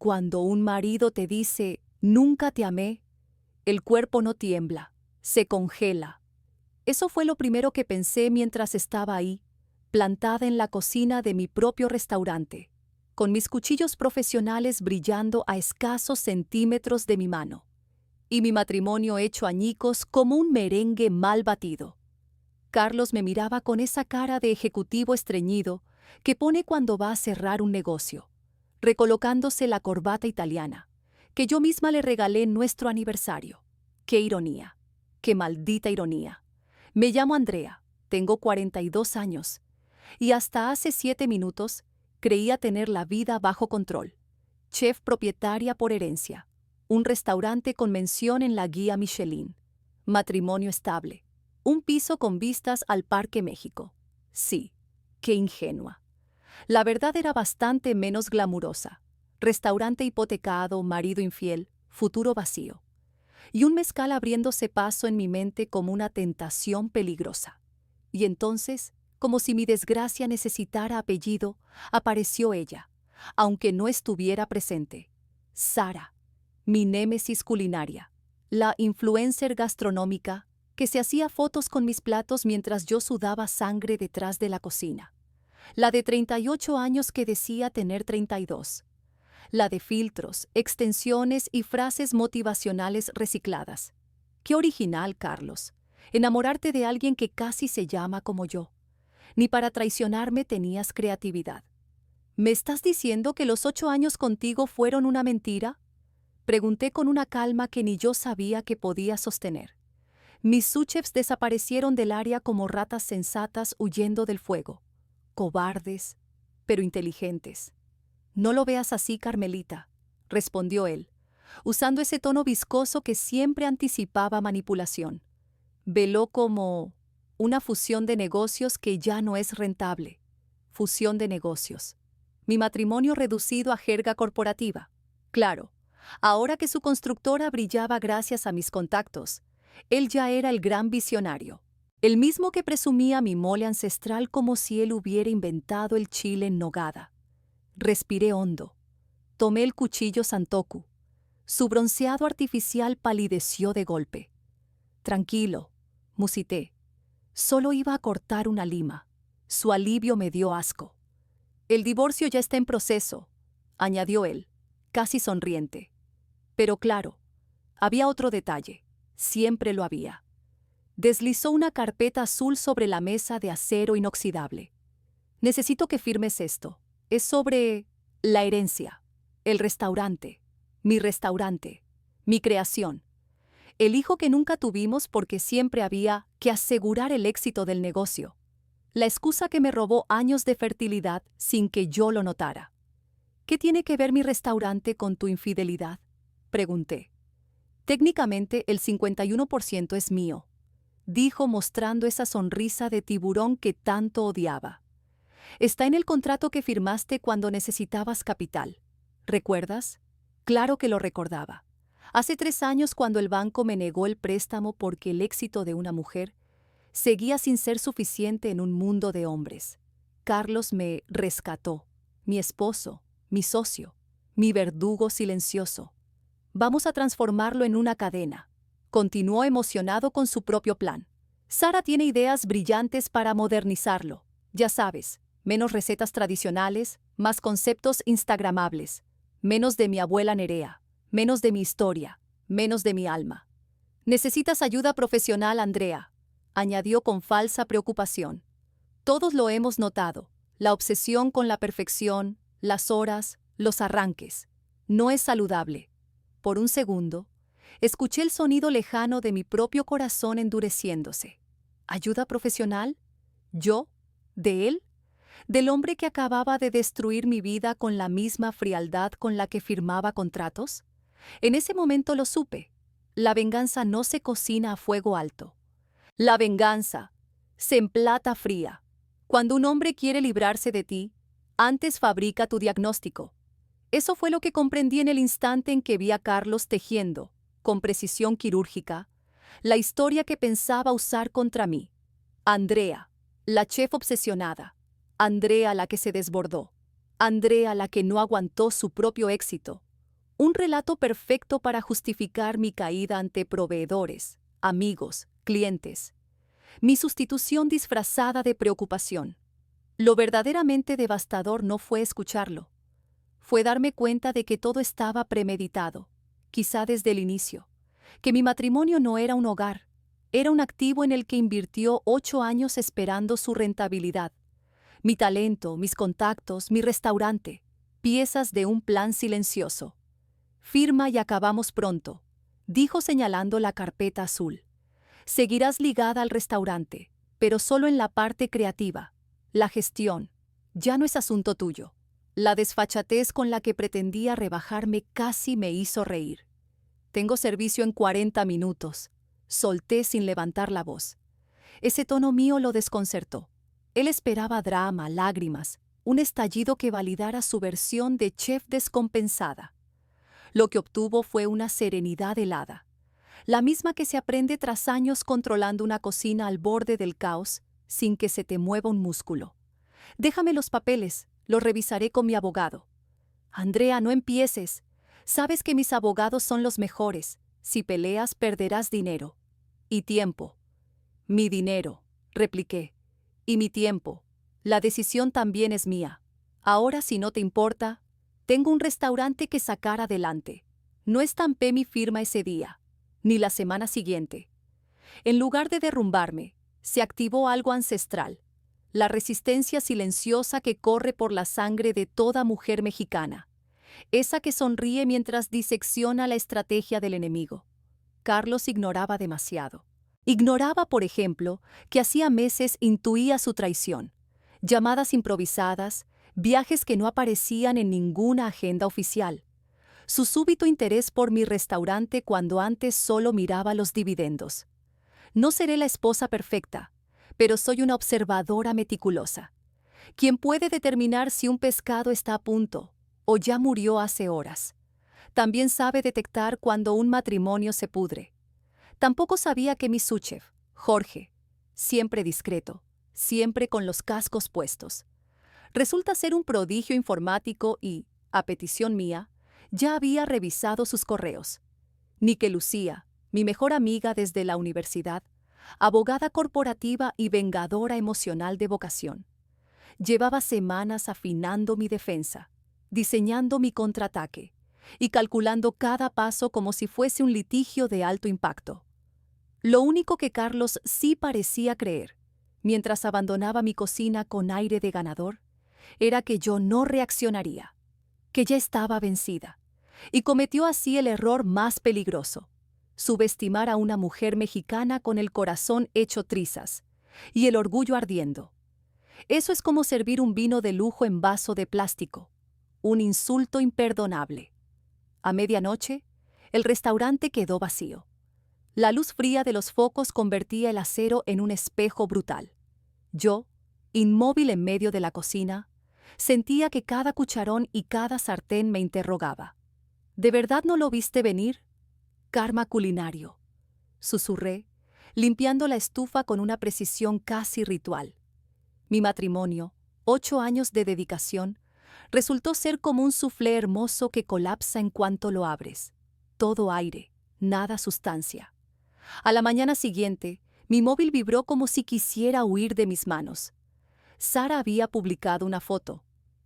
cuando un marido te dice, nunca te amé, el cuerpo no tiembla, se congela. Eso fue lo primero que pensé mientras estaba ahí, plantada en la cocina de mi propio restaurante, con mis cuchillos profesionales brillando a escasos centímetros de mi mano, y mi matrimonio hecho añicos como un merengue mal batido. Carlos me miraba con esa cara de ejecutivo estreñido que pone cuando va a cerrar un negocio, recolocándose la corbata italiana, que yo misma le regalé en nuestro aniversario. ¡Qué ironía! ¡Qué maldita ironía! Me llamo Andrea, tengo 42 años, y hasta hace 7 minutos creía tener la vida bajo control. Chef propietaria por herencia, un restaurante con mención en la guía Michelin, matrimonio estable, un piso con vistas al Parque México. Sí, qué ingenua. La verdad era bastante menos glamurosa. Restaurante hipotecado, marido infiel, futuro vacío. Y un mezcal abriéndose paso en mi mente como una tentación peligrosa. Y entonces, como si mi desgracia necesitara apellido, apareció ella, aunque no estuviera presente. Sara, mi némesis culinaria, la influencer gastronómica que se hacía fotos con mis platos mientras yo sudaba sangre detrás de la cocina. La de 38 años que decía tener 32. La de filtros, extensiones y frases motivacionales recicladas. Qué original, Carlos. Enamorarte de alguien que casi se llama como yo. Ni para traicionarme tenías creatividad. ¿Me estás diciendo que los 8 años contigo fueron una mentira? Pregunté con una calma que ni yo sabía que podía sostener. Mis sous-chefs desaparecieron del área como ratas sensatas huyendo del fuego. Cobardes, pero inteligentes. No lo veas así, Carmelita, respondió él, usando ese tono viscoso que siempre anticipaba manipulación. Veló como una fusión de negocios que ya no es rentable. Fusión de negocios. Mi matrimonio reducido a jerga corporativa. Claro, ahora que su constructora brillaba gracias a mis contactos, él ya era el gran visionario, el mismo que presumía mi mole ancestral como si él hubiera inventado el chile en nogada. Respiré hondo. Tomé el cuchillo santoku. Su bronceado artificial palideció de golpe. Tranquilo, musité. Solo iba a cortar una lima. Su alivio me dio asco. El divorcio ya está en proceso, añadió él, casi sonriente. Pero claro, había otro detalle. Siempre lo había. Deslizó una carpeta azul sobre la mesa de acero inoxidable. Necesito que firmes esto. Es sobre la herencia, el restaurante, mi creación. El hijo que nunca tuvimos porque siempre había que asegurar el éxito del negocio. La excusa que me robó años de fertilidad sin que yo lo notara. ¿Qué tiene que ver mi restaurante con tu infidelidad?, pregunté. Técnicamente el 51% es mío, dijo mostrando esa sonrisa de tiburón que tanto odiaba. Está en el contrato que firmaste cuando necesitabas capital. ¿Recuerdas? Claro que lo recordaba. Hace 3 años cuando el banco me negó el préstamo porque el éxito de una mujer seguía sin ser suficiente en un mundo de hombres. Carlos me rescató, mi esposo, mi socio, mi verdugo silencioso. Vamos a transformarlo en una cadena. Continuó emocionado con su propio plan. Sara tiene ideas brillantes para modernizarlo. Ya sabes, menos recetas tradicionales, más conceptos instagramables, menos de mi abuela Nerea, menos de mi historia, menos de mi alma. Necesitas ayuda profesional, Andrea, añadió con falsa preocupación. Todos lo hemos notado, la obsesión con la perfección, las horas, los arranques. No es saludable. Por un segundo, escuché el sonido lejano de mi propio corazón endureciéndose. ¿Ayuda profesional? ¿Yo? ¿De él? ¿Del hombre que acababa de destruir mi vida con la misma frialdad con la que firmaba contratos? En ese momento lo supe. La venganza no se cocina a fuego alto. La venganza se emplata fría. Cuando un hombre quiere librarse de ti, antes fabrica tu diagnóstico. Eso fue lo que comprendí en el instante en que vi a Carlos tejiendo, con precisión quirúrgica, la historia que pensaba usar contra mí. Andrea, la chef obsesionada. Andrea la que se desbordó. Andrea la que no aguantó su propio éxito. Un relato perfecto para justificar mi caída ante proveedores, amigos, clientes. Mi sustitución disfrazada de preocupación. Lo verdaderamente devastador no fue escucharlo. Fue darme cuenta de que todo estaba premeditado, quizá desde el inicio. Que mi matrimonio no era un hogar, era un activo en el que invirtió 8 años esperando su rentabilidad. Mi talento, mis contactos, mi restaurante, piezas de un plan silencioso. Firma y acabamos pronto, dijo señalando la carpeta azul. Seguirás ligada al restaurante, pero solo en la parte creativa. La gestión ya no es asunto tuyo. La desfachatez con la que pretendía rebajarme casi me hizo reír. Tengo servicio en 40 minutos. Solté sin levantar la voz. Ese tono mío lo desconcertó. Él esperaba drama, lágrimas, un estallido que validara su versión de chef descompensada. Lo que obtuvo fue una serenidad helada, la misma que se aprende tras años controlando una cocina al borde del caos sin que se te mueva un músculo. Déjame los papeles, los revisaré con mi abogado. Andrea, no empieces. Sabes que mis abogados son los mejores. Si peleas, perderás dinero. Y tiempo. Mi dinero, repliqué. Y mi tiempo. La decisión también es mía. Ahora, si no te importa, tengo un restaurante que sacar adelante. No estampé mi firma ese día, ni la semana siguiente. En lugar de derrumbarme, se activó algo ancestral, la resistencia silenciosa que corre por la sangre de toda mujer mexicana, esa que sonríe mientras disecciona la estrategia del enemigo. Carlos ignoraba demasiado. Ignoraba, por ejemplo, que hacía meses intuía su traición, llamadas improvisadas, viajes que no aparecían en ninguna agenda oficial, su súbito interés por mi restaurante cuando antes solo miraba los dividendos. No seré la esposa perfecta, pero soy una observadora meticulosa, quien puede determinar si un pescado está a punto o ya murió hace horas. También sabe detectar cuando un matrimonio se pudre. Tampoco sabía que mi subchef, Jorge, siempre discreto, siempre con los cascos puestos, resulta ser un prodigio informático y, a petición mía, ya había revisado sus correos. Ni que Lucía, mi mejor amiga desde la universidad, abogada corporativa y vengadora emocional de vocación. Llevaba semanas afinando mi defensa, diseñando mi contraataque y calculando cada paso como si fuese un litigio de alto impacto. Lo único que Carlos sí parecía creer, mientras abandonaba mi cocina con aire de ganador, era que yo no reaccionaría, que ya estaba vencida, y cometió así el error más peligroso: subestimar a una mujer mexicana con el corazón hecho trizas y el orgullo ardiendo. Eso es como servir un vino de lujo en vaso de plástico, un insulto imperdonable. A medianoche, el restaurante quedó vacío. La luz fría de los focos convertía el acero en un espejo brutal. Yo, inmóvil en medio de la cocina, sentía que cada cucharón y cada sartén me interrogaba. ¿De verdad no lo viste venir? Karma culinario, susurré, limpiando la estufa con una precisión casi ritual. Mi matrimonio, 8 años de dedicación, resultó ser como un soufflé hermoso que colapsa en cuanto lo abres. Todo aire, nada sustancia. A la mañana siguiente, mi móvil vibró como si quisiera huir de mis manos. Sara había publicado una foto,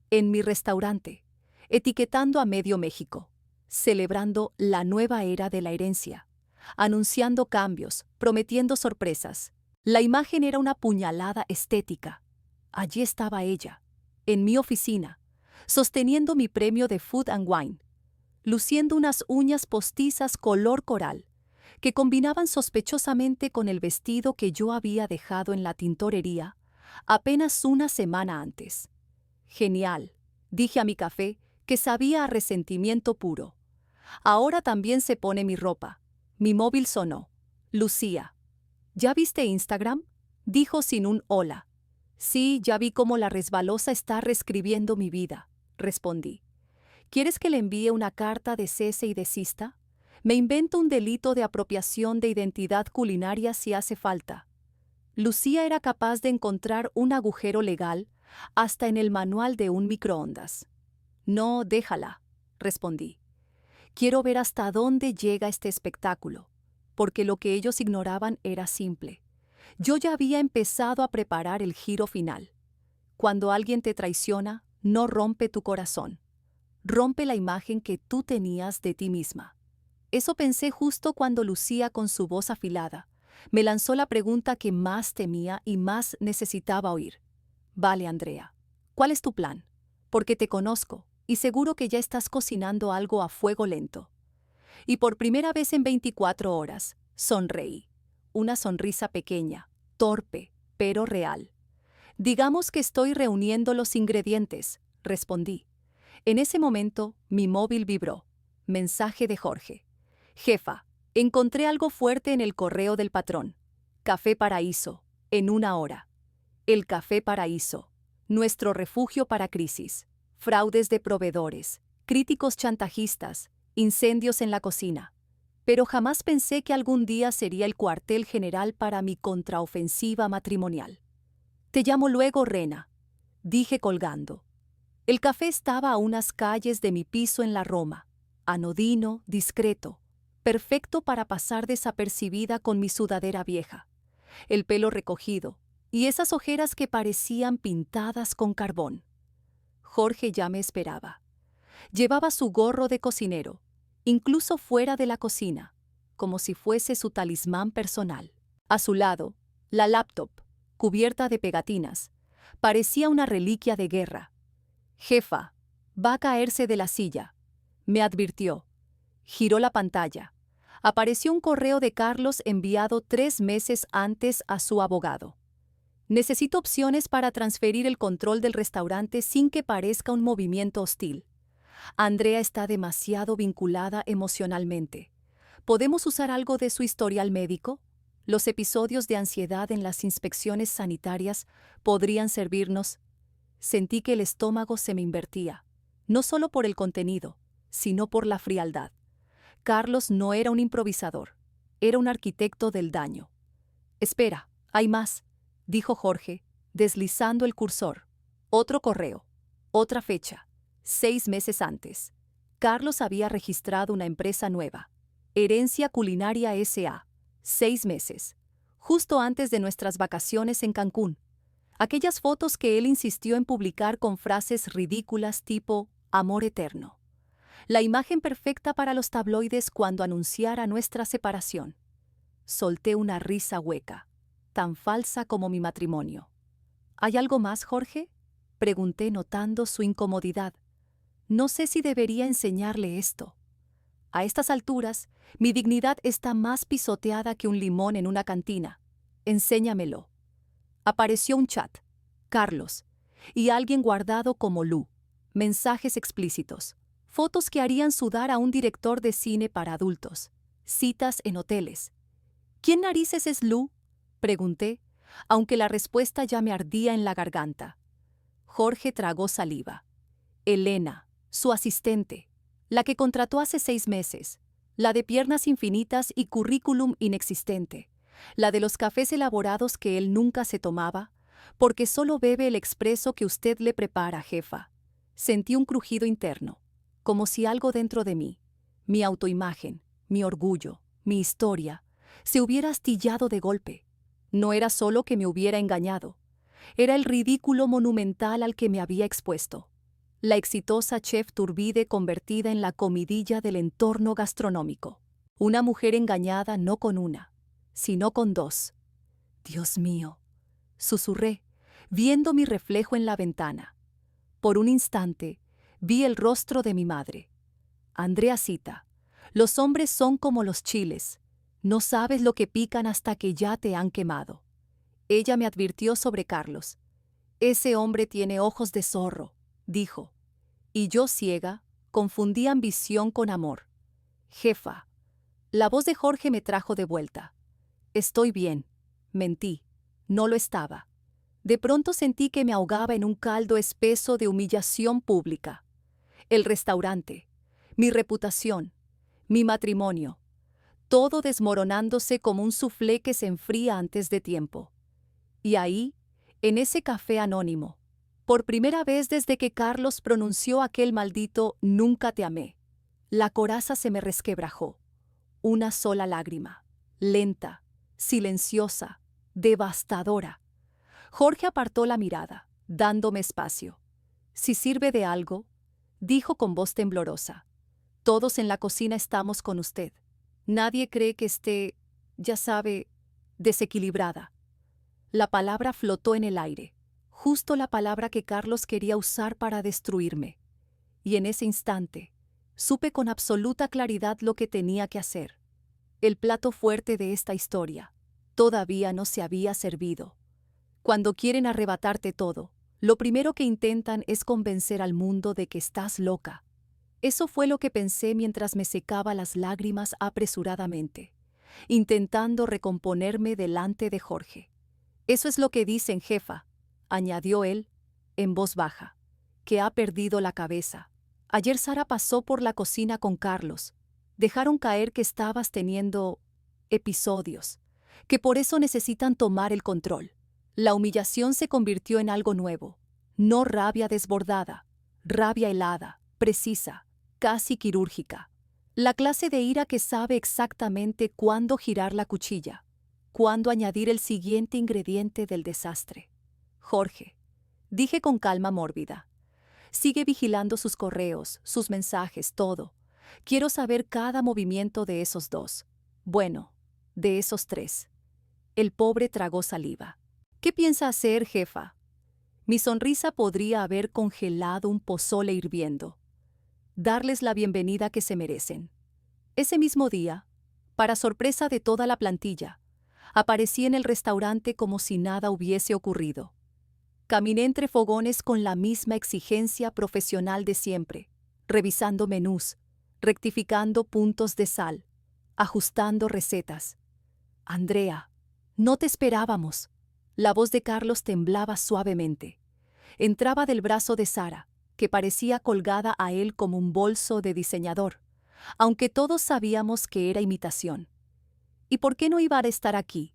en mi restaurante, etiquetando a medio México, celebrando la nueva era de la herencia, anunciando cambios, prometiendo sorpresas. La imagen era una puñalada estética. Allí estaba ella, en mi oficina, sosteniendo mi premio de Food and Wine, luciendo unas uñas postizas color coral, que combinaban sospechosamente con el vestido que yo había dejado en la tintorería apenas una semana antes. Genial, dije a mi café, que sabía a resentimiento puro. Ahora también se pone mi ropa. Mi móvil sonó. Lucía. ¿Ya viste Instagram? Dijo sin un hola. Sí, ya vi cómo la resbalosa está reescribiendo mi vida, respondí. ¿Quieres que le envíe una carta de cese y desista? Me invento un delito de apropiación de identidad culinaria si hace falta. Lucía era capaz de encontrar un agujero legal hasta en el manual de un microondas. No, déjala, respondí. Quiero ver hasta dónde llega este espectáculo, porque lo que ellos ignoraban era simple. Yo ya había empezado a preparar el giro final. Cuando alguien te traiciona, no rompe tu corazón, rompe la imagen que tú tenías de ti misma. Eso pensé justo cuando Lucía, con su voz afilada, me lanzó la pregunta que más temía y más necesitaba oír. Vale, Andrea, ¿cuál es tu plan? Porque te conozco y seguro que ya estás cocinando algo a fuego lento. Y por primera vez en 24 horas, sonreí. Una sonrisa pequeña, torpe, pero real. Digamos que estoy reuniendo los ingredientes, respondí. En ese momento, mi móvil vibró. Mensaje de Jorge. Jefa, encontré algo fuerte en el correo del patrón. Café Paraíso, en 1 hora. El Café Paraíso, nuestro refugio para crisis, fraudes de proveedores, críticos chantajistas, incendios en la cocina. Pero jamás pensé que algún día sería el cuartel general para mi contraofensiva matrimonial. Te llamo luego, Rena, dije colgando. El café estaba a unas calles de mi piso en la Roma, anodino, discreto, perfecto para pasar desapercibida con mi sudadera vieja, el pelo recogido y esas ojeras que parecían pintadas con carbón. Jorge ya me esperaba. Llevaba su gorro de cocinero, incluso fuera de la cocina, como si fuese su talismán personal. A su lado, la laptop, cubierta de pegatinas, parecía una reliquia de guerra. Jefa, va a caerse de la silla, me advirtió. Giró la pantalla. Apareció un correo de Carlos enviado 3 meses antes a su abogado. Necesito opciones para transferir el control del restaurante sin que parezca un movimiento hostil. Andrea está demasiado vinculada emocionalmente. ¿Podemos usar algo de su historial médico? Los episodios de ansiedad en las inspecciones sanitarias podrían servirnos. Sentí que el estómago se me invertía, no solo por el contenido, sino por la frialdad. Carlos no era un improvisador, era un arquitecto del daño. Espera, hay más, dijo Jorge, deslizando el cursor. Otro correo, otra fecha, 6 meses antes. Carlos había registrado una empresa nueva, Herencia Culinaria S.A., 6 meses, justo antes de nuestras vacaciones en Cancún. Aquellas fotos que él insistió en publicar con frases ridículas tipo amor eterno. La imagen perfecta para los tabloides cuando anunciara nuestra separación. Solté una risa hueca, tan falsa como mi matrimonio. ¿Hay algo más, Jorge?, pregunté notando su incomodidad. No sé si debería enseñarle esto. A estas alturas, mi dignidad está más pisoteada que un limón en una cantina. Enséñamelo. Apareció un chat, Carlos, y alguien guardado como Lu. Mensajes explícitos. Fotos que harían sudar a un director de cine para adultos. Citas en hoteles. ¿Quién narices es Lu?, pregunté, aunque la respuesta ya me ardía en la garganta. Jorge tragó saliva. Elena, su asistente, la que contrató hace 6 meses, la de piernas infinitas y currículum inexistente, la de los cafés elaborados que él nunca se tomaba, porque solo bebe el expreso que usted le prepara, jefa. Sentí un crujido interno, como si algo dentro de mí, mi autoimagen, mi orgullo, mi historia, se hubiera astillado de golpe. No era solo que me hubiera engañado, era el ridículo monumental al que me había expuesto. La exitosa chef Turbide convertida en la comidilla del entorno gastronómico. Una mujer engañada no con una, sino con 2. Dios mío, susurré, viendo mi reflejo en la ventana. Por un instante, vi el rostro de mi madre. Andreacita, los hombres son como los chiles. No sabes lo que pican hasta que ya te han quemado. Ella me advirtió sobre Carlos. Ese hombre tiene ojos de zorro, dijo. Y yo, ciega, confundí ambición con amor. Jefa. La voz de Jorge me trajo de vuelta. Estoy bien. Mentí. No lo estaba. De pronto sentí que me ahogaba en un caldo espeso de humillación pública. El restaurante, mi reputación, mi matrimonio, todo desmoronándose como un soufflé que se enfría antes de tiempo. Y ahí, en ese café anónimo, por primera vez desde que Carlos pronunció aquel maldito «Nunca te amé», La coraza se me resquebrajó. Una sola lágrima, lenta, silenciosa, devastadora. Jorge apartó la mirada, dándome espacio. «Si sirve de algo», dijo con voz temblorosa, «todos en la cocina estamos con usted. Nadie cree que esté, ya sabe, desequilibrada». La palabra flotó en el aire, justo la palabra que Carlos quería usar para destruirme. Y en ese instante, supe con absoluta claridad lo que tenía que hacer. El plato fuerte de esta historia todavía no se había servido. Cuando quieren arrebatarte todo, lo primero que intentan es convencer al mundo de que estás loca. Eso fue lo que pensé mientras me secaba las lágrimas apresuradamente, intentando recomponerme delante de Jorge. «Eso es lo que dicen, jefa», añadió él, en voz baja, «que ha perdido la cabeza. Ayer Sara pasó por la cocina con Carlos. Dejaron caer que estabas teniendo episodios, que por eso necesitan tomar el control». La humillación se convirtió en algo nuevo, no rabia desbordada, rabia helada, precisa, casi quirúrgica. La clase de ira que sabe exactamente cuándo girar la cuchilla, cuándo añadir el siguiente ingrediente del desastre. «Jorge», dije con calma mórbida, «sigue vigilando sus correos, sus mensajes, todo. Quiero saber cada movimiento de esos dos. Bueno, de esos tres». El pobre tragó saliva. «¿Qué piensa hacer, jefa?». Mi sonrisa podría haber congelado un pozole hirviendo. «Darles la bienvenida que se merecen». Ese mismo día, para sorpresa de toda la plantilla, aparecí en el restaurante como si nada hubiese ocurrido. Caminé entre fogones con la misma exigencia profesional de siempre, revisando menús, rectificando puntos de sal, ajustando recetas. «Andrea, no te esperábamos». La voz de Carlos temblaba suavemente. Entraba del brazo de Sara, que parecía colgada a él como un bolso de diseñador, aunque todos sabíamos que era imitación. «¿Y por qué no iba a estar aquí?»,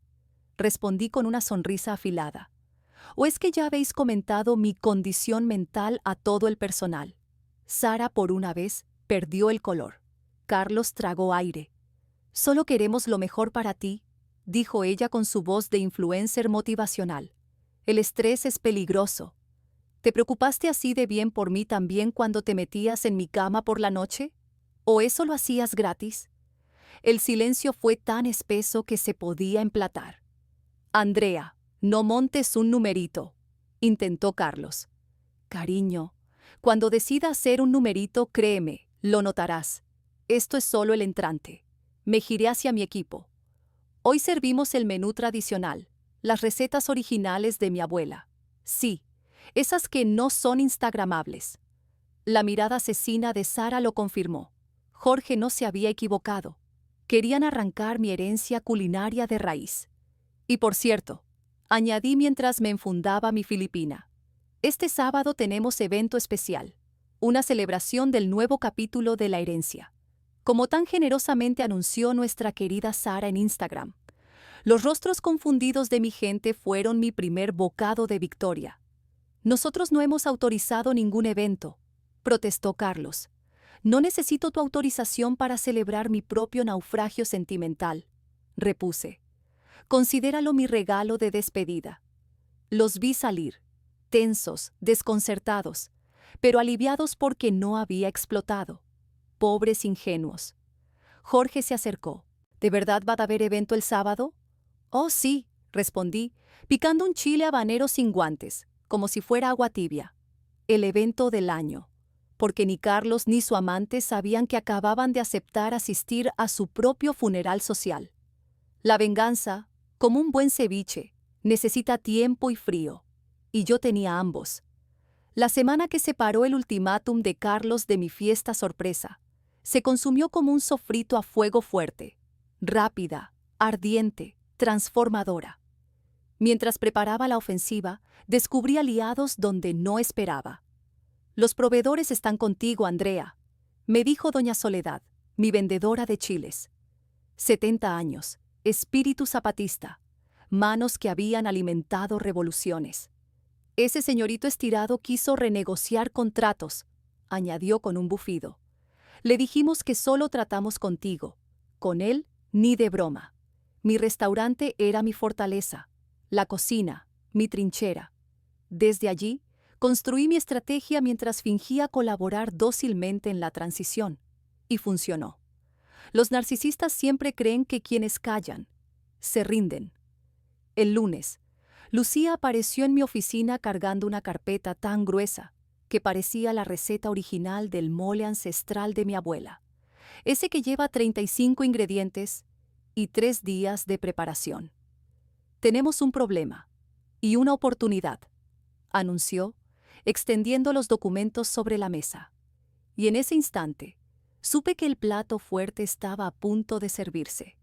respondí con una sonrisa afilada. «¿O es que ya habéis comentado mi condición mental a todo el personal?». Sara, por una vez, perdió el color. Carlos tragó aire. «Solo queremos lo mejor para ti», dijo ella con su voz de influencer motivacional. «El estrés es peligroso. ¿Te preocupaste así de bien por mí también cuando te metías en mi cama por la noche? ¿O eso lo hacías gratis?». El silencio fue tan espeso que se podía emplatar. «Andrea, no montes un numerito», intentó Carlos. «Cariño, cuando decida hacer un numerito, créeme, lo notarás. Esto es solo el entrante». Me giré hacia mi equipo. «Hoy servimos el menú tradicional, las recetas originales de mi abuela. Sí, esas que no son instagramables». La mirada asesina de Sara lo confirmó. Jorge no se había equivocado. Querían arrancar mi herencia culinaria de raíz. «Y por cierto», añadí mientras me enfundaba mi filipina, «este sábado tenemos evento especial, una celebración del nuevo capítulo de la herencia, como tan generosamente anunció nuestra querida Sara en Instagram. Los rostros confundidos de mi gente fueron mi primer bocado de victoria». «Nosotros no hemos autorizado ningún evento», protestó Carlos. «No necesito tu autorización para celebrar mi propio naufragio sentimental», repuse. «Considéralo mi regalo de despedida». Los vi salir, tensos, desconcertados, pero aliviados porque no había explotado. Pobres ingenuos. Jorge se acercó. «¿De verdad va a haber evento el sábado?». «Oh, sí», respondí, picando un chile habanero sin guantes, como si fuera agua tibia. «El evento del año», porque ni Carlos ni su amante sabían que acababan de aceptar asistir a su propio funeral social. La venganza, como un buen ceviche, necesita tiempo y frío, y yo tenía ambos. La semana que separó el ultimátum de Carlos de mi fiesta sorpresa, se consumió como un sofrito a fuego fuerte, rápida, ardiente, transformadora. Mientras preparaba la ofensiva, descubrí aliados donde no esperaba. «Los proveedores están contigo, Andrea», me dijo doña Soledad, mi vendedora de chiles. 70 años, espíritu zapatista, manos que habían alimentado revoluciones. «Ese señorito estirado quiso renegociar contratos», añadió con un bufido. Le dijimos que solo tratamos contigo. Con él, ni de broma. Mi restaurante era mi fortaleza, la cocina, mi trinchera. Desde allí, construí mi estrategia mientras fingía colaborar dócilmente en la transición. Y funcionó. Los narcisistas siempre creen que quienes callan, se rinden. El lunes, Lucía apareció en mi oficina cargando una carpeta tan gruesa que parecía la receta original del mole ancestral de mi abuela, ese que lleva 35 ingredientes y 3 días de preparación. Tenemos un problema y una oportunidad, anunció, extendiendo los documentos sobre la mesa. Y en ese instante, supe que el plato fuerte estaba a punto de servirse.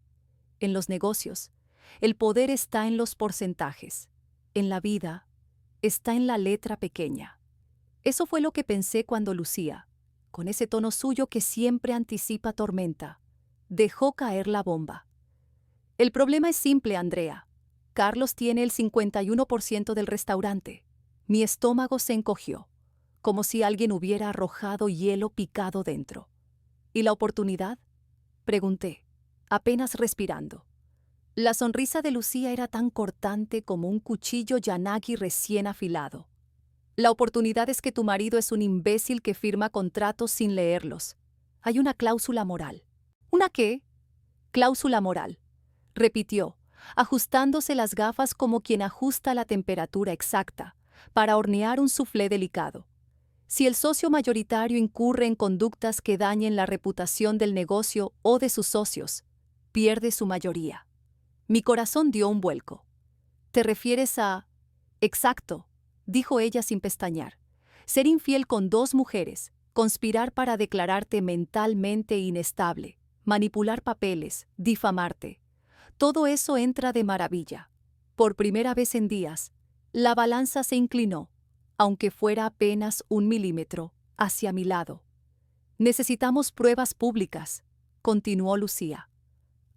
En los negocios, el poder está en los porcentajes. En la vida, está en la letra pequeña. Eso fue lo que pensé cuando Lucía, con ese tono suyo que siempre anticipa tormenta, dejó caer la bomba. El problema es simple, Andrea. Carlos tiene el 51% del restaurante. Mi estómago se encogió, como si alguien hubiera arrojado hielo picado dentro. ¿Y la oportunidad?, pregunté, apenas respirando. La sonrisa de Lucía era tan cortante como un cuchillo yanagi recién afilado. La oportunidad es que tu marido es un imbécil que firma contratos sin leerlos. Hay una cláusula moral. ¿Una qué? Cláusula moral, repitió, ajustándose las gafas como quien ajusta la temperatura exacta para hornear un soufflé delicado. Si el socio mayoritario incurre en conductas que dañen la reputación del negocio o de sus socios, pierde su mayoría. Mi corazón dio un vuelco. ¿Te refieres a...? Exacto, dijo ella sin pestañear. Ser infiel con 2 mujeres, conspirar para declararte mentalmente inestable, manipular papeles, difamarte. Todo eso entra de maravilla. Por primera vez en días, la balanza se inclinó, aunque fuera apenas 1 milímetro, hacia mi lado. Necesitamos pruebas públicas, continuó Lucía.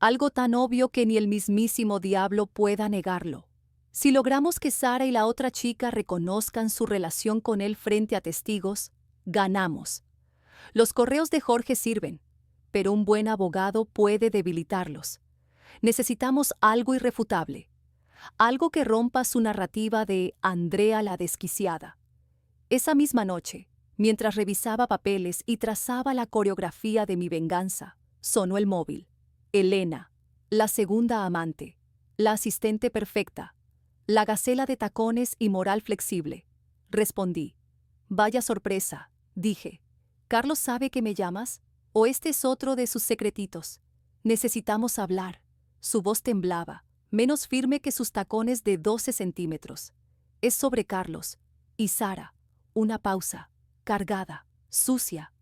Algo tan obvio que ni el mismísimo diablo pueda negarlo. Si logramos que Sara y la otra chica reconozcan su relación con él frente a testigos, ganamos. Los correos de Jorge sirven, pero un buen abogado puede debilitarlos. Necesitamos algo irrefutable, algo que rompa su narrativa de Andrea la desquiciada. Esa misma noche, mientras revisaba papeles y trazaba la coreografía de mi venganza, sonó el móvil. Elena, la segunda amante, la asistente perfecta, la gacela de tacones y moral flexible. Respondí. Vaya sorpresa, dije. ¿Carlos sabe que me llamas? ¿O este es otro de sus secretitos? Necesitamos hablar. Su voz temblaba, menos firme que sus tacones de 12 centímetros. Es sobre Carlos. Y Sara. Una pausa, cargada, sucia.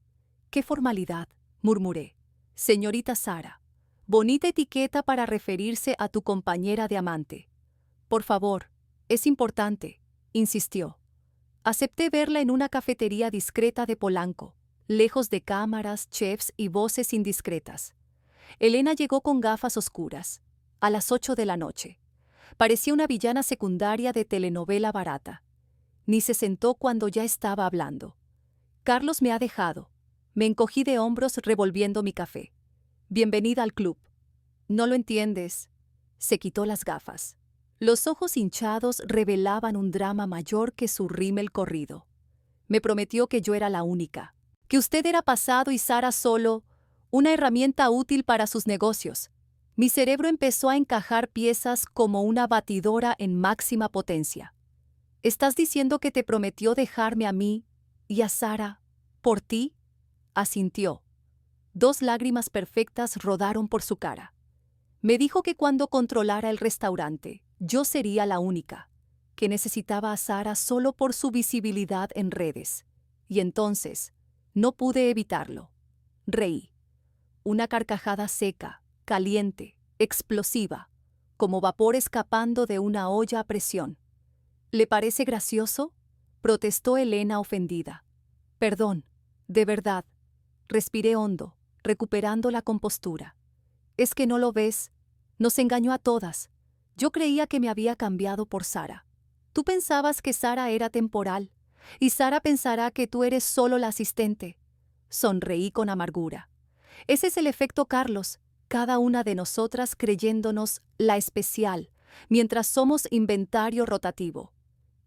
¡Qué formalidad!, murmuré. Señorita Sara. Bonita etiqueta para referirse a tu compañera de amante. Por favor, es importante, insistió. Acepté verla en una cafetería discreta de Polanco, lejos de cámaras, chefs y voces indiscretas. Elena llegó con gafas oscuras, a las 8 de la noche. Parecía una villana secundaria de telenovela barata. Ni se sentó cuando ya estaba hablando. Carlos me ha dejado. Me encogí de hombros revolviendo mi café. Bienvenida al club. No lo entiendes. Se quitó las gafas. Los ojos hinchados revelaban un drama mayor que su rímel corrido. Me prometió que yo era la única, que usted era pasado y Sara solo una herramienta útil para sus negocios. Mi cerebro empezó a encajar piezas como una batidora en máxima potencia. ¿Estás diciendo que te prometió dejarme a mí y a Sara por ti? Asintió. 2 lágrimas perfectas rodaron por su cara. Me dijo que cuando controlara el restaurante, yo sería la única, que necesitaba a Sara solo por su visibilidad en redes. Y entonces, no pude evitarlo. Reí. Una carcajada seca, caliente, explosiva, como vapor escapando de una olla a presión. ¿Le parece gracioso?, protestó Elena ofendida. Perdón, de verdad. Respiré hondo, recuperando la compostura. Es que no lo ves. Nos engañó a todas. Yo creía que me había cambiado por Sara. Tú pensabas que Sara era temporal, y Sara pensará que tú eres solo la asistente. Sonreí con amargura. Ese es el efecto Carlos, cada una de nosotras creyéndonos la especial, mientras somos inventario rotativo.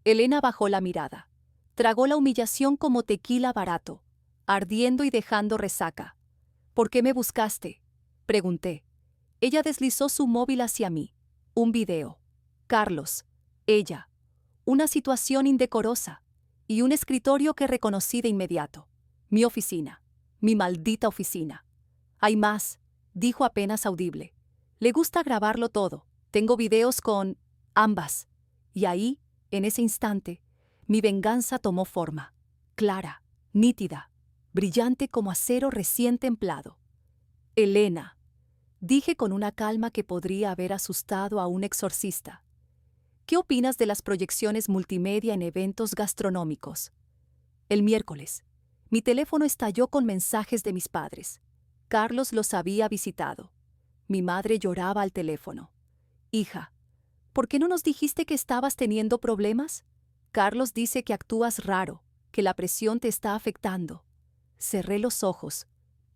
Elena bajó la mirada. Tragó la humillación como tequila barato, ardiendo y dejando resaca. ¿Por qué me buscaste?, pregunté. Ella deslizó su móvil hacia mí. Un video. Carlos. Ella. Una situación indecorosa. Y un escritorio que reconocí de inmediato. Mi oficina. Mi maldita oficina. Hay más, dijo apenas audible. Le gusta grabarlo todo. Tengo videos con ambas. Y ahí, en ese instante, mi venganza tomó forma. Clara, nítida, brillante como acero recién templado. Elena, dije con una calma que podría haber asustado a un exorcista. ¿Qué opinas de las proyecciones multimedia en eventos gastronómicos? El miércoles, mi teléfono estalló con mensajes de mis padres. Carlos los había visitado. Mi madre lloraba al teléfono. Hija, ¿por qué no nos dijiste que estabas teniendo problemas? Carlos dice que actúas raro, que la presión te está afectando. Cerré los ojos.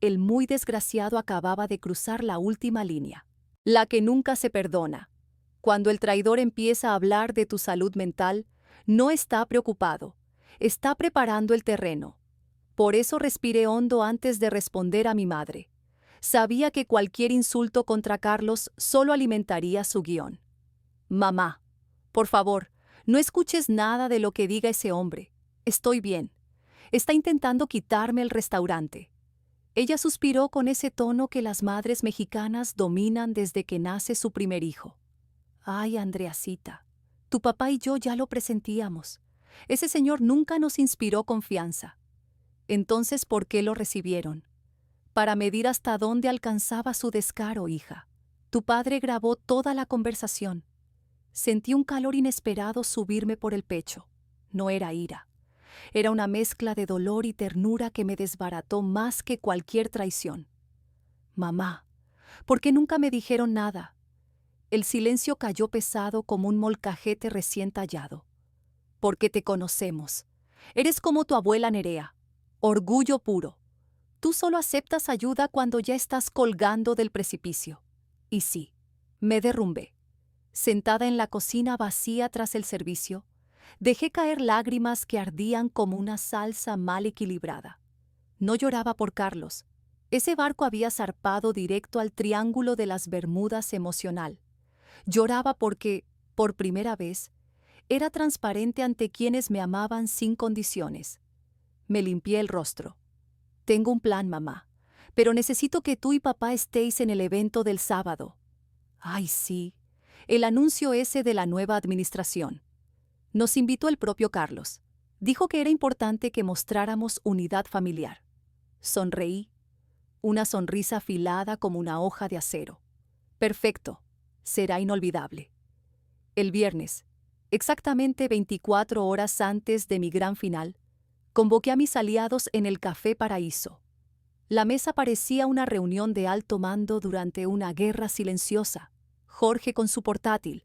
El muy desgraciado acababa de cruzar la última línea, la que nunca se perdona. Cuando el traidor empieza a hablar de tu salud mental, no está preocupado, está preparando el terreno. Por eso respiré hondo antes de responder a mi madre. Sabía que cualquier insulto contra Carlos solo alimentaría su guión. Mamá, por favor, no escuches nada de lo que diga ese hombre. Estoy bien. Está intentando quitarme el restaurante. Ella suspiró con ese tono que las madres mexicanas dominan desde que nace su primer hijo. Ay, Andreacita, tu papá y yo ya lo presentíamos. Ese señor nunca nos inspiró confianza. Entonces, ¿por qué lo recibieron? Para medir hasta dónde alcanzaba su descaro, hija. Tu padre grabó toda la conversación. Sentí un calor inesperado subirme por el pecho. No era ira. Era una mezcla de dolor y ternura que me desbarató más que cualquier traición. Mamá, ¿por qué nunca me dijeron nada? El silencio cayó pesado como un molcajete recién tallado. Porque te conocemos. Eres como tu abuela Nerea. Orgullo puro. Tú solo aceptas ayuda cuando ya estás colgando del precipicio. Y sí, me derrumbé. Sentada en la cocina vacía tras el servicio, dejé caer lágrimas que ardían como una salsa mal equilibrada. No lloraba por Carlos. Ese barco había zarpado directo al Triángulo de las Bermudas emocional. Lloraba porque, por primera vez, era transparente ante quienes me amaban sin condiciones. Me limpié el rostro. Tengo un plan, mamá, pero necesito que tú y papá estéis en el evento del sábado. Ay, sí, el anuncio ese de la nueva administración. Nos invitó el propio Carlos. Dijo que era importante que mostráramos unidad familiar. Sonreí, una sonrisa afilada como una hoja de acero. Perfecto, será inolvidable. El viernes, exactamente 24 horas antes de mi gran final, convoqué a mis aliados en el Café Paraíso. La mesa parecía una reunión de alto mando durante una guerra silenciosa. Jorge con su portátil.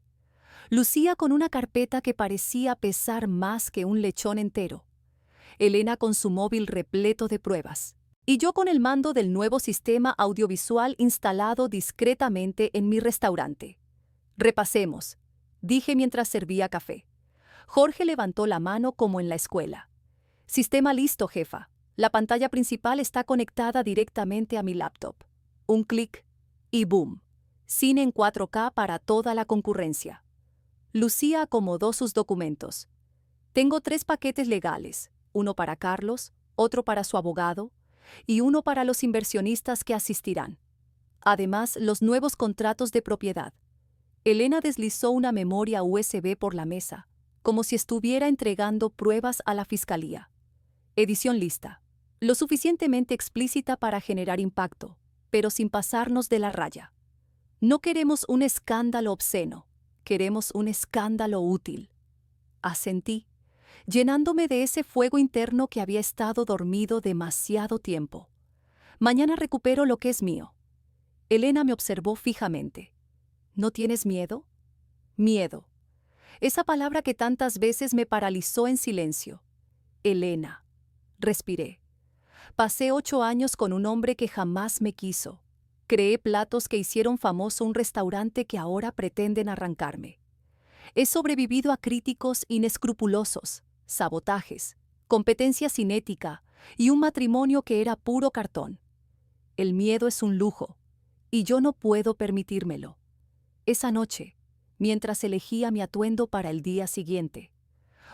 Lucía con una carpeta que parecía pesar más que un lechón entero. Elena con su móvil repleto de pruebas. Y yo con el mando del nuevo sistema audiovisual instalado discretamente en mi restaurante. Repasemos, dije mientras servía café. Jorge levantó la mano como en la escuela. Sistema listo, jefa. La pantalla principal está conectada directamente a mi laptop. Un clic y boom. Cine en 4K para toda la concurrencia. Lucía acomodó sus documentos. Tengo 3 paquetes legales, uno para Carlos, otro para su abogado y uno para los inversionistas que asistirán. Además, los nuevos contratos de propiedad. Elena deslizó una memoria USB por la mesa, como si estuviera entregando pruebas a la fiscalía. Edición lista. Lo suficientemente explícita para generar impacto, pero sin pasarnos de la raya. No queremos un escándalo obsceno, queremos un escándalo útil. Asentí, llenándome de ese fuego interno que había estado dormido demasiado tiempo. Mañana recupero lo que es mío. Elena me observó fijamente. ¿No tienes miedo? Miedo. Esa palabra que tantas veces me paralizó en silencio. Elena. Respiré. Pasé 8 años con un hombre que jamás me quiso. Creé platos que hicieron famoso un restaurante que ahora pretenden arrancarme. He sobrevivido a críticos inescrupulosos, sabotajes, competencia sin ética y un matrimonio que era puro cartón. El miedo es un lujo, y yo no puedo permitírmelo. Esa noche, mientras elegía mi atuendo para el día siguiente,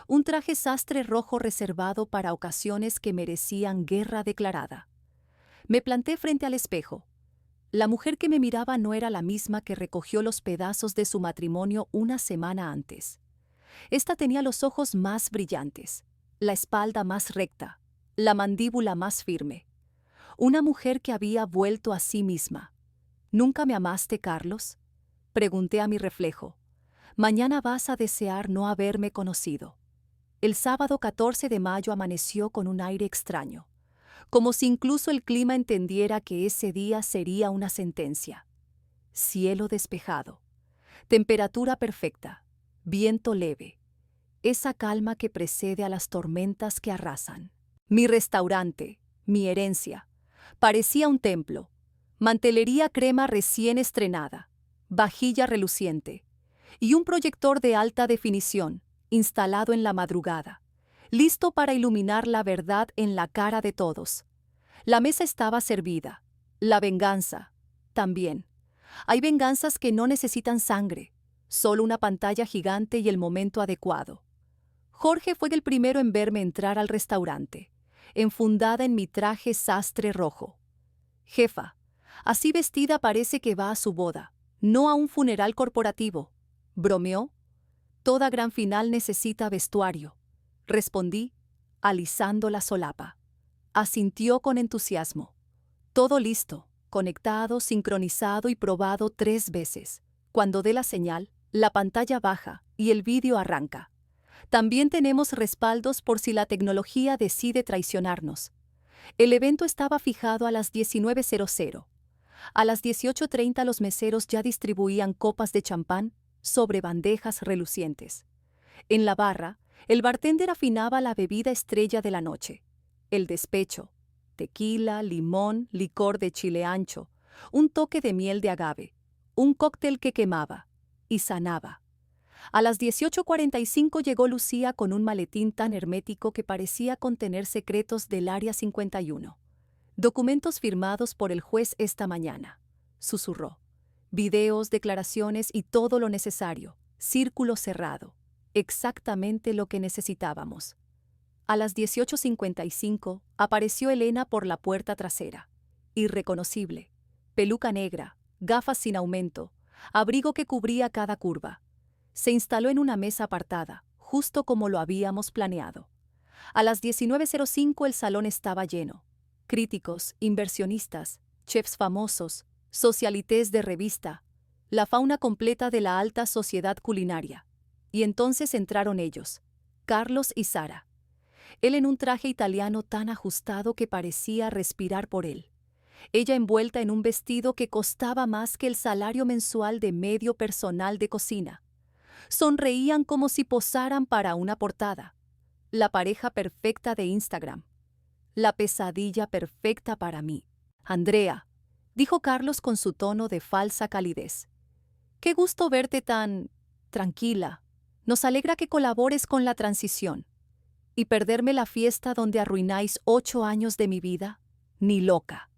un traje sastre rojo reservado para ocasiones que merecían guerra declarada, me planté frente al espejo. La mujer que me miraba no era la misma que recogió los pedazos de su matrimonio una semana antes. Esta tenía los ojos más brillantes, la espalda más recta, la mandíbula más firme. Una mujer que había vuelto a sí misma. ¿Nunca me amaste, Carlos?, pregunté a mi reflejo. Mañana vas a desear no haberme conocido. El sábado 14 de mayo amaneció con un aire extraño, como si incluso el clima entendiera que ese día sería una sentencia. Cielo despejado, temperatura perfecta, viento leve, esa calma que precede a las tormentas que arrasan. Mi restaurante, mi herencia, parecía un templo. Mantelería crema recién estrenada, vajilla reluciente y un proyector de alta definición instalado en la madrugada, listo para iluminar la verdad en la cara de todos. La mesa estaba servida. La venganza, también. Hay venganzas que no necesitan sangre, solo una pantalla gigante y el momento adecuado. Jorge fue el primero en verme entrar al restaurante, enfundada en mi traje sastre rojo. Jefa, así vestida parece que va a su boda, no a un funeral corporativo. ¿Bromeó? Toda gran final necesita vestuario, respondí, alisando la solapa. Asintió con entusiasmo. Todo listo, conectado, sincronizado y probado 3 veces. Cuando dé la señal, la pantalla baja y el vídeo arranca. También tenemos respaldos por si la tecnología decide traicionarnos. El evento estaba fijado a las 19:00. A las 18:30 los meseros ya distribuían copas de champán sobre bandejas relucientes. En la barra, el bartender afinaba la bebida estrella de la noche, el despecho, tequila, limón, licor de chile ancho, un toque de miel de agave, un cóctel que quemaba y sanaba. A las 18:45 llegó Lucía con un maletín tan hermético que parecía contener secretos del Área 51. Documentos firmados por el juez esta mañana, susurró. Videos, declaraciones y todo lo necesario. Círculo cerrado. Exactamente lo que necesitábamos. A las 18:55 apareció Elena por la puerta trasera. Irreconocible. Peluca negra, gafas sin aumento, abrigo que cubría cada curva. Se instaló en una mesa apartada, justo como lo habíamos planeado. A las 19:05 el salón estaba lleno. Críticos, inversionistas, chefs famosos, socialités de revista, la fauna completa de la alta sociedad culinaria. Y entonces entraron ellos, Carlos y Sara. Él en un traje italiano tan ajustado que parecía respirar por él. Ella envuelta en un vestido que costaba más que el salario mensual de medio personal de cocina. Sonreían como si posaran para una portada. La pareja perfecta de Instagram. La pesadilla perfecta para mí. Andrea, dijo Carlos con su tono de falsa calidez. Qué gusto verte tan tranquila. Nos alegra que colabores con la transición. ¿Y perderme la fiesta donde arruináis 8 años de mi vida? Ni loca,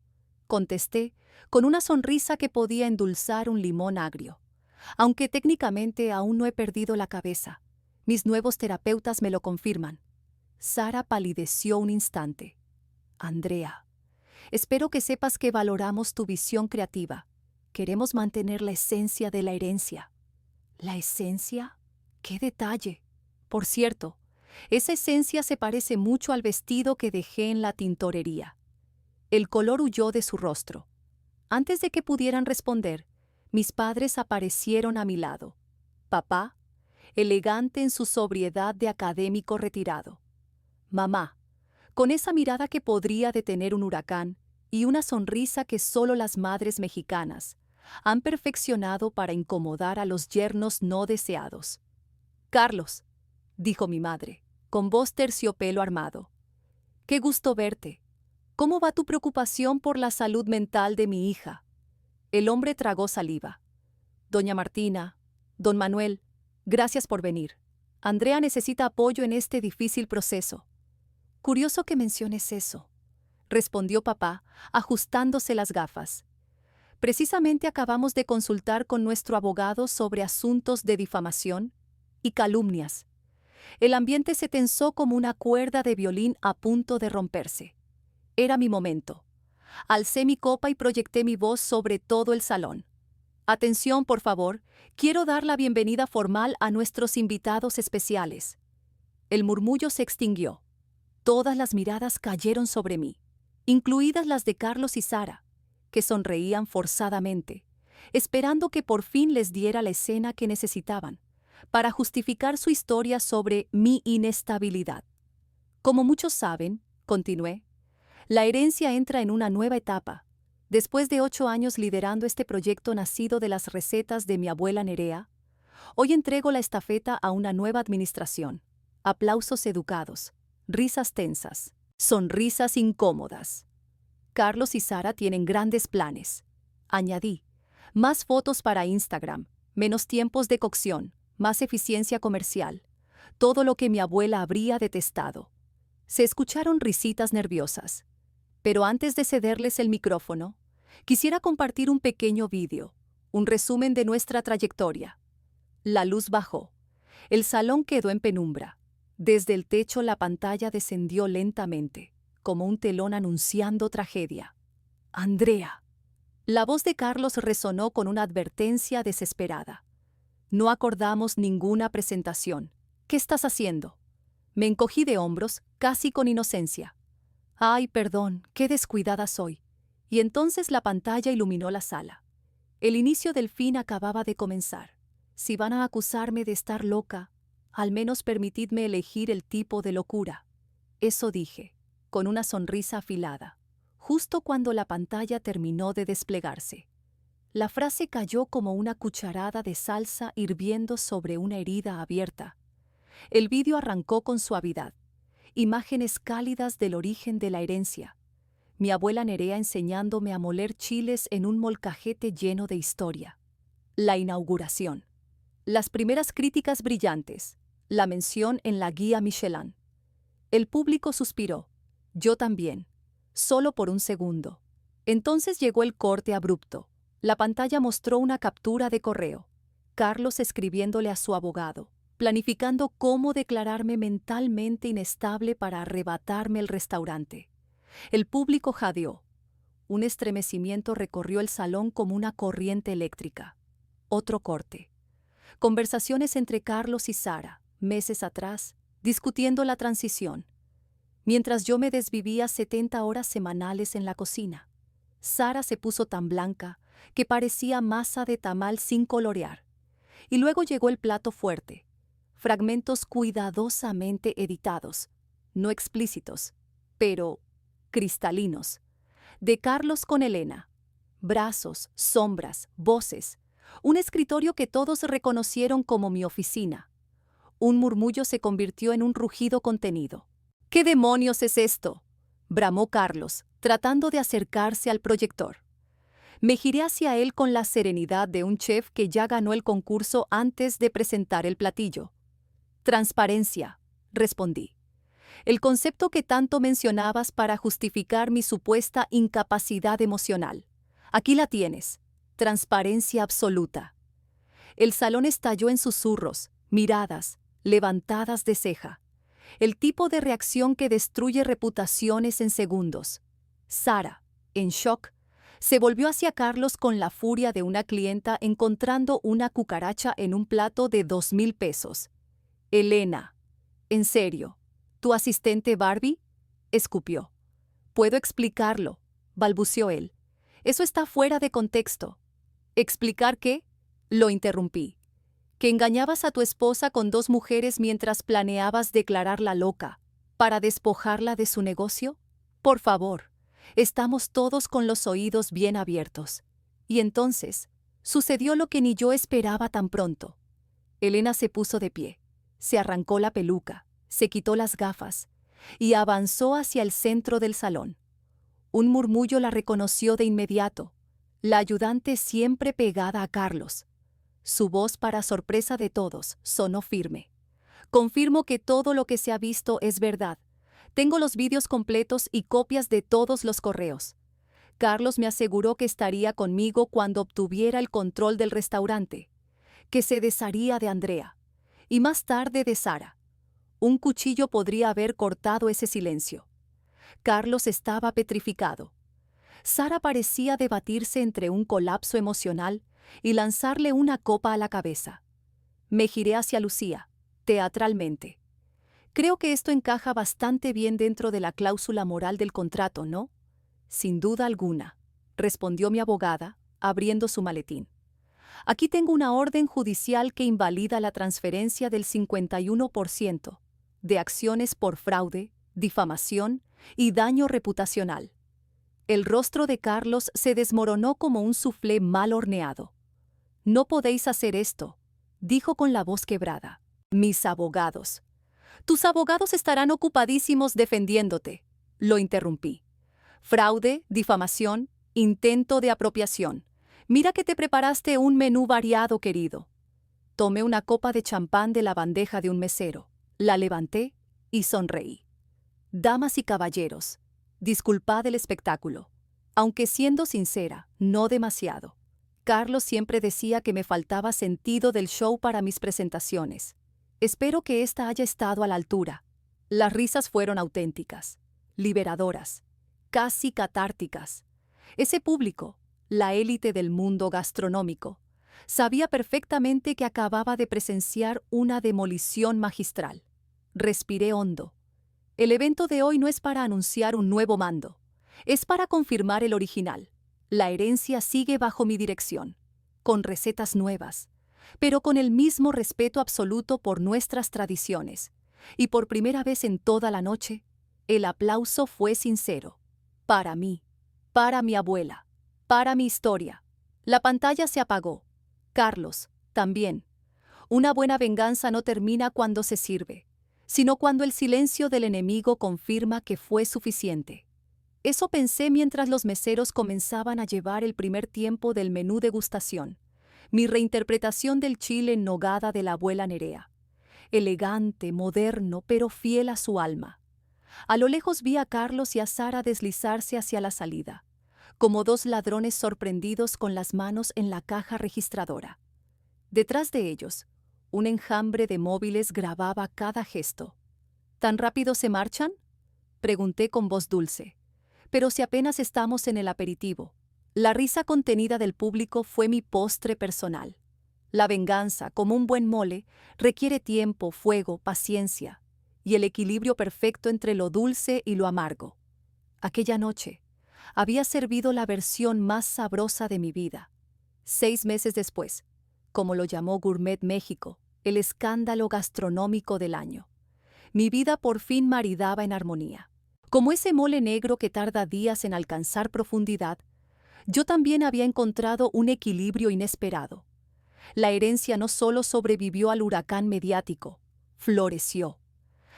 contesté, con una sonrisa que podía endulzar un limón agrio. Aunque técnicamente aún no he perdido la cabeza. Mis nuevos terapeutas me lo confirman. Sara palideció un instante. Andrea, espero que sepas que valoramos tu visión creativa. Queremos mantener la esencia de la herencia. ¿La esencia? ¡Qué detalle! Por cierto, esa esencia se parece mucho al vestido que dejé en la tintorería. El color huyó de su rostro. Antes de que pudieran responder, mis padres aparecieron a mi lado. Papá, elegante en su sobriedad de académico retirado. Mamá, con esa mirada que podría detener un huracán y una sonrisa que solo las madres mexicanas han perfeccionado para incomodar a los yernos no deseados. Carlos, dijo mi madre, con voz terciopelo armado. Qué gusto verte. ¿Cómo va tu preocupación por la salud mental de mi hija? El hombre tragó saliva. Doña Martina, don Manuel, gracias por venir. Andrea necesita apoyo en este difícil proceso. Curioso que menciones eso, respondió papá, ajustándose las gafas. Precisamente acabamos de consultar con nuestro abogado sobre asuntos de difamación y calumnias. El ambiente se tensó como una cuerda de violín a punto de romperse. Era mi momento. Alcé mi copa y proyecté mi voz sobre todo el salón. Atención, por favor, quiero dar la bienvenida formal a nuestros invitados especiales. El murmullo se extinguió. Todas las miradas cayeron sobre mí, incluidas las de Carlos y Sara, que sonreían forzadamente, esperando que por fin les diera la escena que necesitaban, para justificar su historia sobre mi inestabilidad. Como muchos saben, continué, la herencia entra en una nueva etapa. Después de 8 años liderando este proyecto nacido de las recetas de mi abuela Nerea, hoy entrego la estafeta a una nueva administración. Aplausos educados, risas tensas, sonrisas incómodas. Carlos y Sara tienen grandes planes. Añadí, más fotos para Instagram, menos tiempos de cocción, más eficiencia comercial. Todo lo que mi abuela habría detestado. Se escucharon risitas nerviosas. Pero antes de cederles el micrófono, quisiera compartir un pequeño vídeo, un resumen de nuestra trayectoria. La luz bajó. El salón quedó en penumbra. Desde el techo la pantalla descendió lentamente, como un telón anunciando tragedia. Andrea. La voz de Carlos resonó con una advertencia desesperada. No acordamos ninguna presentación. ¿Qué estás haciendo? Me encogí de hombros, casi con inocencia. Ay, perdón, qué descuidada soy. Y entonces la pantalla iluminó la sala. El inicio del fin acababa de comenzar. Si van a acusarme de estar loca, al menos permitidme elegir el tipo de locura. Eso dije, con una sonrisa afilada, justo cuando la pantalla terminó de desplegarse. La frase cayó como una cucharada de salsa hirviendo sobre una herida abierta. El vídeo arrancó con suavidad. Imágenes cálidas del origen de la herencia. Mi abuela Nerea enseñándome a moler chiles en un molcajete lleno de historia. La inauguración. Las primeras críticas brillantes. La mención en la guía Michelin. El público suspiró. Yo también. Solo por un segundo. Entonces llegó el corte abrupto. La pantalla mostró una captura de correo. Carlos escribiéndole a su abogado, planificando cómo declararme mentalmente inestable para arrebatarme el restaurante. El público jadeó. Un estremecimiento recorrió el salón como una corriente eléctrica. Otro corte. Conversaciones entre Carlos y Sara, meses atrás, discutiendo la transición. Mientras yo me desvivía 70 horas semanales en la cocina. Sara se puso tan blanca que parecía masa de tamal sin colorear. Y luego llegó el plato fuerte. Fragmentos cuidadosamente editados, no explícitos, pero cristalinos, de Carlos con Elena. Brazos, sombras, voces, un escritorio que todos reconocieron como mi oficina. Un murmullo se convirtió en un rugido contenido. ¿Qué demonios es esto?, bramó Carlos, tratando de acercarse al proyector. Me giré hacia él con la serenidad de un chef que ya ganó el concurso antes de presentar el platillo. Transparencia, respondí. El concepto que tanto mencionabas para justificar mi supuesta incapacidad emocional. Aquí la tienes. Transparencia absoluta. El salón estalló en susurros, miradas, levantadas de ceja. El tipo de reacción que destruye reputaciones en segundos. Sara, en shock, se volvió hacia Carlos con la furia de una clienta encontrando una cucaracha en un plato de 2,000 pesos. Elena, ¿en serio? ¿Tu asistente Barbie? Escupió. Puedo explicarlo, balbuceó él. Eso está fuera de contexto. ¿Explicar qué? Lo interrumpí. Que engañabas a tu esposa con 2 mujeres mientras planeabas declararla loca, para despojarla de su negocio. Por favor, estamos todos con los oídos bien abiertos. Y entonces, sucedió lo que ni yo esperaba tan pronto. Elena se puso de pie. Se arrancó la peluca, se quitó las gafas y avanzó hacia el centro del salón. Un murmullo la reconoció de inmediato. La ayudante siempre pegada a Carlos. Su voz, para sorpresa de todos, sonó firme. Confirmo que todo lo que se ha visto es verdad. Tengo los vídeos completos y copias de todos los correos. Carlos me aseguró que estaría conmigo cuando obtuviera el control del restaurante, que se desharía de Andrea, y más tarde de Sara. Un cuchillo podría haber cortado ese silencio. Carlos estaba petrificado. Sara parecía debatirse entre un colapso emocional y lanzarle una copa a la cabeza. Me giré hacia Lucía, teatralmente. Creo que esto encaja bastante bien dentro de la cláusula moral del contrato, ¿no? Sin duda alguna, respondió mi abogada, abriendo su maletín. Aquí tengo una orden judicial que invalida la transferencia del 51% de acciones por fraude, difamación y daño reputacional. El rostro de Carlos se desmoronó como un soufflé mal horneado. No podéis hacer esto, dijo con la voz quebrada. Mis abogados. Tus abogados estarán ocupadísimos defendiéndote, lo interrumpí. Fraude, difamación, intento de apropiación. Mira que te preparaste un menú variado, querido. Tomé una copa de champán de la bandeja de un mesero, la levanté y sonreí. Damas y caballeros, disculpad el espectáculo. Aunque siendo sincera, no demasiado. Carlos siempre decía que me faltaba sentido del show para mis presentaciones. Espero que esta haya estado a la altura. Las risas fueron auténticas, liberadoras, casi catárticas. Ese público, la élite del mundo gastronómico, sabía perfectamente que acababa de presenciar una demolición magistral. Respiré hondo. El evento de hoy no es para anunciar un nuevo mando, es para confirmar el original. La herencia sigue bajo mi dirección, con recetas nuevas, pero con el mismo respeto absoluto por nuestras tradiciones. Y por primera vez en toda la noche, el aplauso fue sincero. Para mí, para mi abuela, para mi historia. La pantalla se apagó. Carlos, también. Una buena venganza no termina cuando se sirve, sino cuando el silencio del enemigo confirma que fue suficiente. Eso pensé mientras los meseros comenzaban a llevar el primer tiempo del menú degustación, mi reinterpretación del chile en nogada de la abuela Nerea. Elegante, moderno, pero fiel a su alma. A lo lejos vi a Carlos y a Sara deslizarse hacia la salida, como dos ladrones sorprendidos con las manos en la caja registradora. Detrás de ellos, un enjambre de móviles grababa cada gesto. ¿Tan rápido se marchan?, pregunté con voz dulce. Pero si apenas estamos en el aperitivo. La risa contenida del público fue mi postre personal. La venganza, como un buen mole, requiere tiempo, fuego, paciencia y el equilibrio perfecto entre lo dulce y lo amargo. Aquella noche había servido la versión más sabrosa de mi vida. 6 meses después, como lo llamó Gourmet México, el escándalo gastronómico del año. Mi vida por fin maridaba en armonía. Como ese mole negro que tarda días en alcanzar profundidad, yo también había encontrado un equilibrio inesperado. La herencia no solo sobrevivió al huracán mediático, floreció.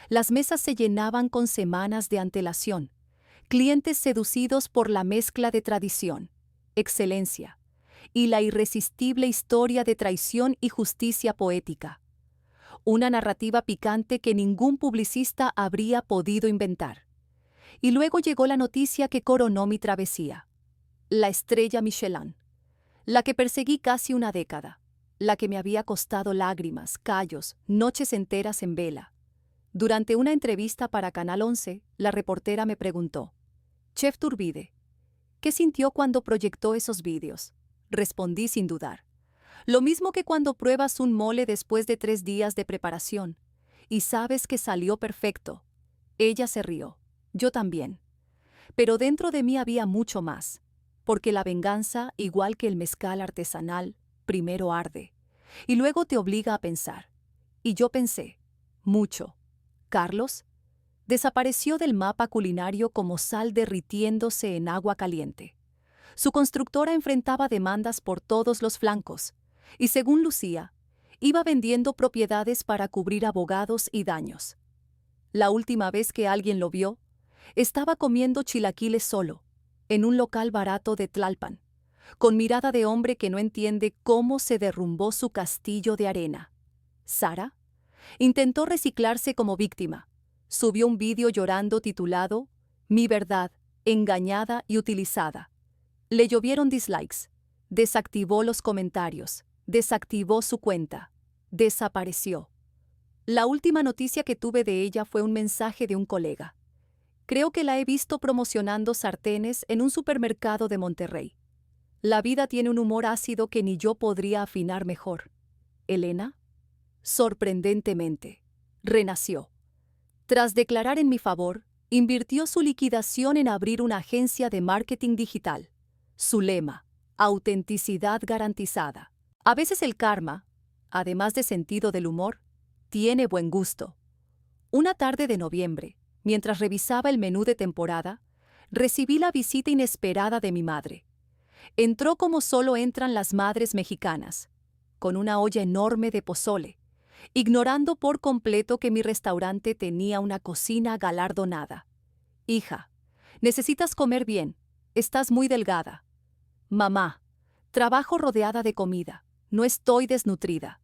Las mesas se llenaban con semanas de antelación, clientes seducidos por la mezcla de tradición, excelencia y la irresistible historia de traición y justicia poética. Una narrativa picante que ningún publicista habría podido inventar. Y luego llegó la noticia que coronó mi travesía. La estrella Michelin, la que perseguí casi una década, la que me había costado lágrimas, callos, noches enteras en vela. Durante una entrevista para Canal 11, la reportera me preguntó: «Chef Turbide, ¿qué sintió cuando proyectó esos vídeos?». Respondí sin dudar. Lo mismo que cuando pruebas un mole después de 3 días de preparación y sabes que salió perfecto. Ella se rió. Yo también. Pero dentro de mí había mucho más, porque la venganza, igual que el mezcal artesanal, primero arde y luego te obliga a pensar. Y yo pensé, mucho. Carlos desapareció del mapa culinario como sal derritiéndose en agua caliente. Su constructora enfrentaba demandas por todos los flancos, y según Lucía, iba vendiendo propiedades para cubrir abogados y daños. La última vez que alguien lo vio, estaba comiendo chilaquiles solo, en un local barato de Tlalpan, con mirada de hombre que no entiende cómo se derrumbó su castillo de arena. Sara intentó reciclarse como víctima. Subió un vídeo llorando titulado Mi verdad, engañada y utilizada. Le llovieron dislikes. Desactivó los comentarios. Desactivó su cuenta. Desapareció. La última noticia que tuve de ella fue un mensaje de un colega. Creo que la he visto promocionando sartenes en un supermercado de Monterrey. La vida tiene un humor ácido que ni yo podría afinar mejor. Elena, sorprendentemente, renació. Tras declarar en mi favor, invirtió su liquidación en abrir una agencia de marketing digital. Su lema, autenticidad garantizada. A veces el karma, además de sentido del humor, tiene buen gusto. Una tarde de noviembre, mientras revisaba el menú de temporada, recibí la visita inesperada de mi madre. Entró como solo entran las madres mexicanas, con una olla enorme de pozole, ignorando por completo que mi restaurante tenía una cocina galardonada. Hija, necesitas comer bien, estás muy delgada. Mamá, trabajo rodeada de comida, no estoy desnutrida.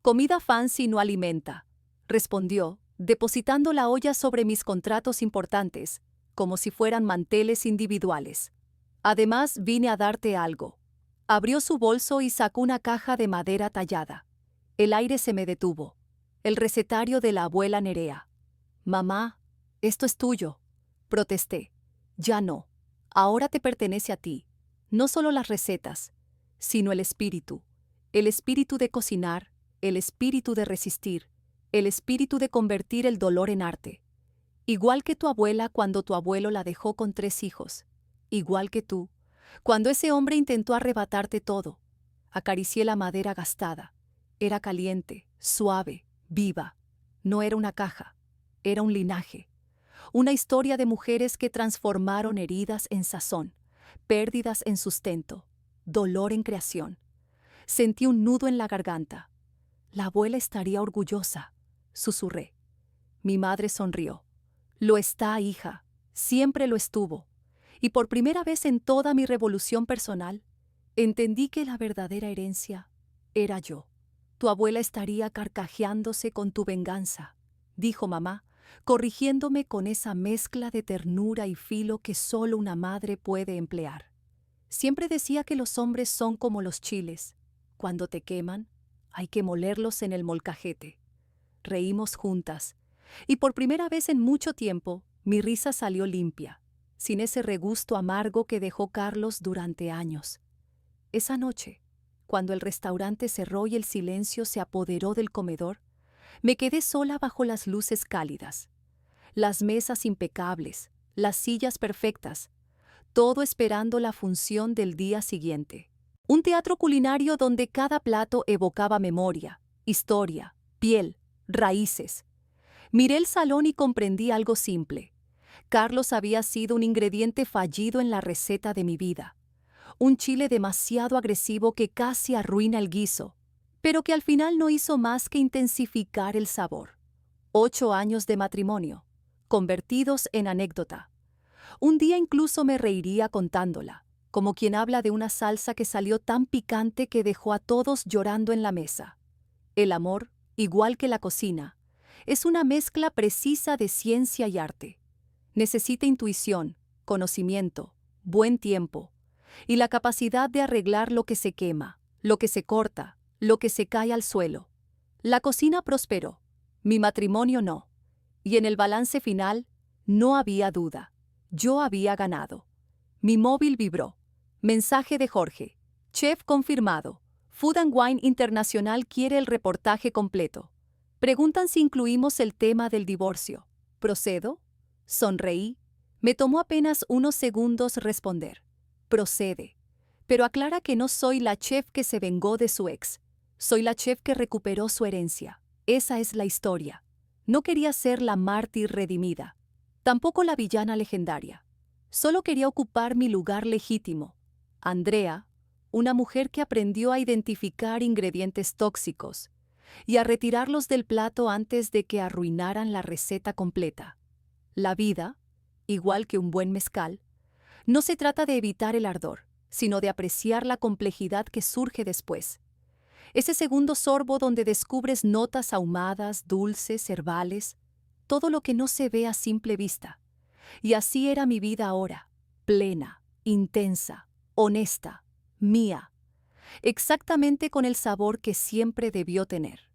Comida fancy no alimenta, respondió, depositando la olla sobre mis contratos importantes, como si fueran manteles individuales. Además, vine a darte algo. Abrió su bolso y sacó una caja de madera tallada. El aire se me detuvo. El recetario de la abuela Nerea. Mamá, esto es tuyo. Protesté. Ya no. Ahora te pertenece a ti. No solo las recetas, sino el espíritu. El espíritu de cocinar, el espíritu de resistir, el espíritu de convertir el dolor en arte. Igual que tu abuela cuando tu abuelo la dejó con 3 hijos. Igual que tú, cuando ese hombre intentó arrebatarte todo. Acaricié la madera gastada. Era caliente, suave, viva. No era una caja, era un linaje. Una historia de mujeres que transformaron heridas en sazón, pérdidas en sustento, dolor en creación. Sentí un nudo en la garganta. La abuela estaría orgullosa, susurré. Mi madre sonrió. Lo está, hija, siempre lo estuvo. Y por primera vez en toda mi revolución personal, entendí que la verdadera herencia era yo. Tu abuela estaría carcajeándose con tu venganza, dijo mamá, corrigiéndome con esa mezcla de ternura y filo que solo una madre puede emplear. Siempre decía que los hombres son como los chiles. Cuando te queman, hay que molerlos en el molcajete. Reímos juntas, y por primera vez en mucho tiempo, mi risa salió limpia, sin ese regusto amargo que dejó Carlos durante años. Esa noche, cuando el restaurante cerró y el silencio se apoderó del comedor, me quedé sola bajo las luces cálidas. Las mesas impecables, las sillas perfectas, todo esperando la función del día siguiente. Un teatro culinario donde cada plato evocaba memoria, historia, piel, raíces. Miré el salón y comprendí algo simple. Carlos había sido un ingrediente fallido en la receta de mi vida. Un chile demasiado agresivo que casi arruina el guiso, pero que al final no hizo más que intensificar el sabor. 8 años de matrimonio, convertidos en anécdota. Un día incluso me reiría contándola, como quien habla de una salsa que salió tan picante que dejó a todos llorando en la mesa. El amor, igual que la cocina, es una mezcla precisa de ciencia y arte. Necesita intuición, conocimiento, buen tiempo, y la capacidad de arreglar lo que se quema, lo que se corta, lo que se cae al suelo. La cocina prosperó, mi matrimonio no, y en el balance final no había duda. Yo había ganado. Mi móvil vibró. Mensaje de Jorge. Chef confirmado. Food and Wine Internacional quiere el reportaje completo. Preguntan si incluimos el tema del divorcio. ¿Procedo? Sonreí. Me tomó apenas unos segundos responder. Procede. Pero aclara que no soy la chef que se vengó de su ex. Soy la chef que recuperó su herencia. Esa es la historia. No quería ser la mártir redimida. Tampoco la villana legendaria. Solo quería ocupar mi lugar legítimo. Andrea, una mujer que aprendió a identificar ingredientes tóxicos y a retirarlos del plato antes de que arruinaran la receta completa. La vida, igual que un buen mezcal, No se trata de evitar el ardor, sino de apreciar la complejidad que surge después. Ese segundo sorbo donde descubres notas ahumadas, dulces, herbales, todo lo que no se ve a simple vista. Y así era mi vida ahora, plena, intensa, honesta, mía, exactamente con el sabor que siempre debió tener.